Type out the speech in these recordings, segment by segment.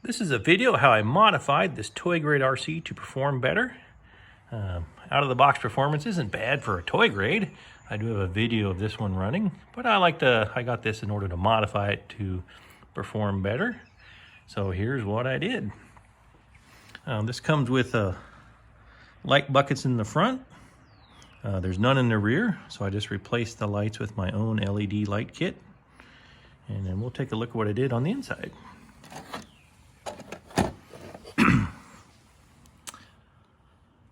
This is a video how I modified this toy grade RC to perform better. Out of the box performance isn't bad for a toy grade. I do have a video of this one running, but I got this in order to modify it to perform better. So here's what I did. This comes with light buckets in the front. There's none in the rear, so I just replaced the lights with my own LED light kit. And then we'll take a look at what I did on the inside.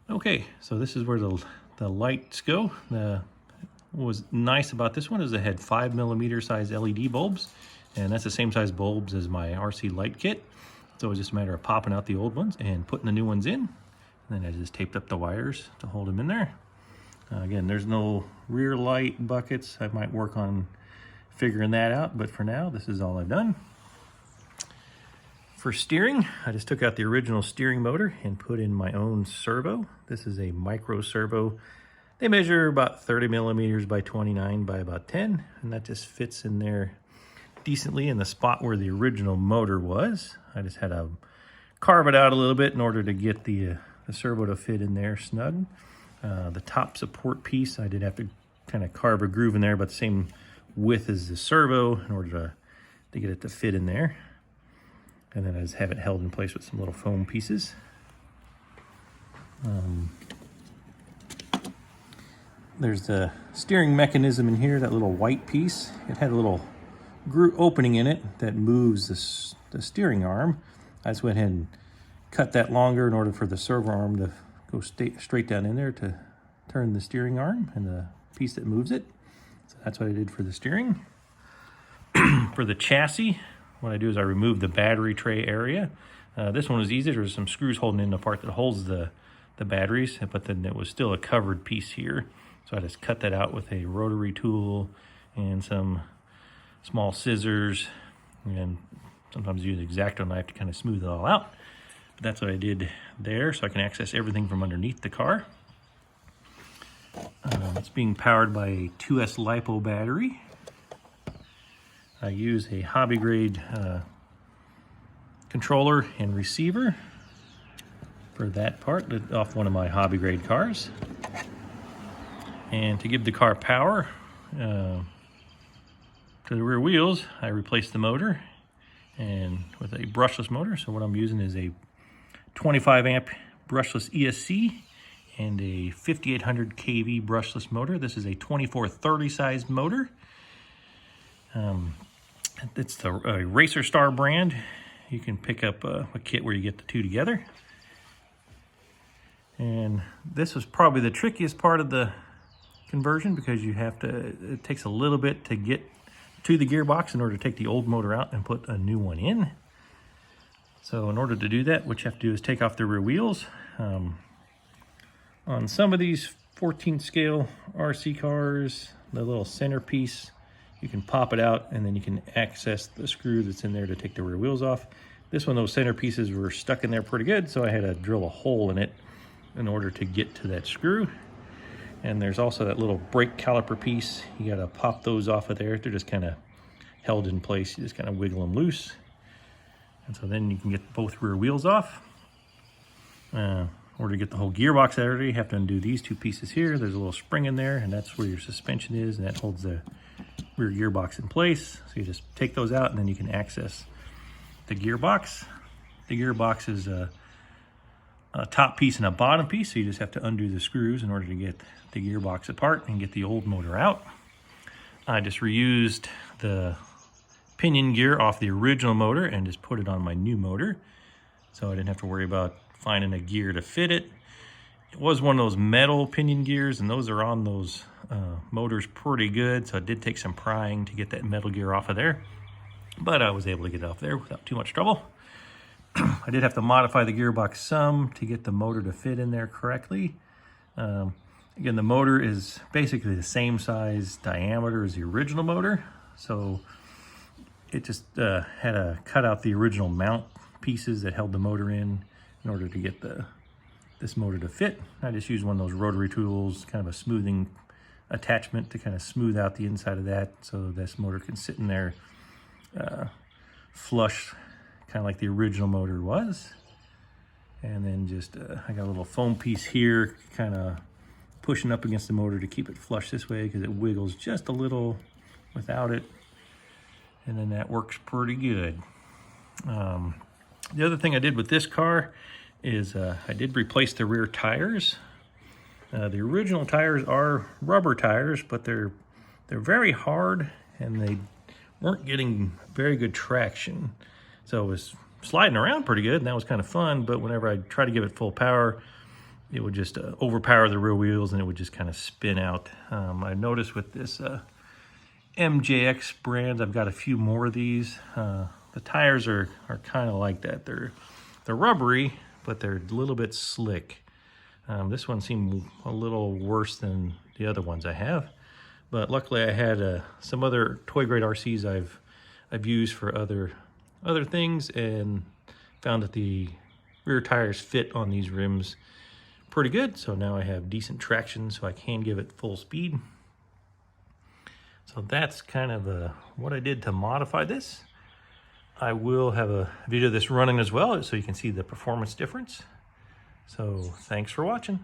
Okay, so this is where the lights go. What was nice about this one is it had 5mm size LED bulbs, and that's the same size bulbs as my RC light kit. So it was just a matter of popping out the old ones and putting the new ones in. And then I just taped up the wires to hold them in there. Again, there's no rear light buckets. I might work on figuring that out, but for now, this is all I've done. For steering, I just took out the original steering motor and put in my own servo. This is a micro servo. They measure about 30mm by 29 by about 10, and that just fits in there decently in the spot where the original motor was. I just had to carve it out a little bit in order to get the servo to fit in there snug. The top support piece, I did have to kind of carve a groove in there about the same width as the servo in order to get it to fit in there. And then I just have it held in place with some little foam pieces. There's the steering mechanism in here, that little white piece. It had a little opening in it that moves the steering arm. I just went ahead and cut that longer in order for the servo arm to go straight down in there to turn the steering arm and the piece that moves it. So that's what I did for the steering. For the chassis, what I do is I remove the battery tray area. This one was easy. There was some screws holding in the part that holds the batteries, but then it was still a covered piece here. So I just cut that out with a rotary tool and some small scissors, and sometimes use an X-Acto knife to kind of smooth it all out. But that's what I did there, so I can access everything from underneath the car. It's being powered by a 2S LiPo battery. I use a hobby grade controller and receiver for that part off one of my hobby grade cars. And to give the car power to the rear wheels, I replaced the motor and with a brushless motor. So what I'm using is a 25 amp brushless ESC and a 5800 kV brushless motor. This is a 2430 size motor. It's the Racer Star brand. You can pick up a kit where you get the two together. And this was probably the trickiest part of the conversion because it takes a little bit to get to the gearbox in order to take the old motor out and put a new one in. So in order to do that, what you have to do is take off the rear wheels. On some of these 14 scale RC cars, the little centerpiece, you can pop it out and then you can access the screw that's in there to take the rear wheels off. This one, those centerpieces were stuck in there pretty good, so I had to drill a hole in it in order to get to that screw. And there's also that little brake caliper piece. You gotta pop those off of there. They're just kind of held in place. You just kind of wiggle them loose. And so then you can get both rear wheels off. In order to get the whole gearbox out of there, you have to undo these two pieces here. There's a little spring in there, and that's where your suspension is, and that holds the rear gearbox in place. So you just take those out, and then you can access the gearbox. The gearbox is a top piece and a bottom piece, so you just have to undo the screws in order to get the gearbox apart and get the old motor out. I just reused the pinion gear off the original motor and just put it on my new motor, so I didn't have to worry about finding a gear to fit it. It was one of those metal pinion gears, and those are on those motors pretty good, so it did take some prying to get that metal gear off of there, but I was able to get it off there without too much trouble. I did have to modify the gearbox some to get the motor to fit in there correctly. Again, the motor is basically the same size diameter as the original motor, so it just had to cut out the original mount pieces that held the motor in order to get this motor to fit. I just used one of those rotary tools, kind of a smoothing attachment to kind of smooth out the inside of that so this motor can sit in there flush kind of like the original motor was. And then just, I got a little foam piece here, kind of pushing up against the motor to keep it flush this way because it wiggles just a little without it. And then that works pretty good. The other thing I did with this car is I did replace the rear tires. The original tires are rubber tires, but they're very hard and they weren't getting very good traction. So it was sliding around pretty good and that was kind of fun, but whenever I tried to give it full power, it would just overpower the rear wheels and it would just kind of spin out. I noticed with this MJX brand, I've got a few more of these. The tires are kind of like that. They're rubbery, but they're a little bit slick. This one seemed a little worse than the other ones I have, but luckily I had some other toy grade RCs I've used for other things and found that the rear tires fit on these rims pretty good. So now I have decent traction so I can give it full speed. So that's kind of what I did to modify this. I will have a video of this running as well so you can see the performance difference. So thanks for watching.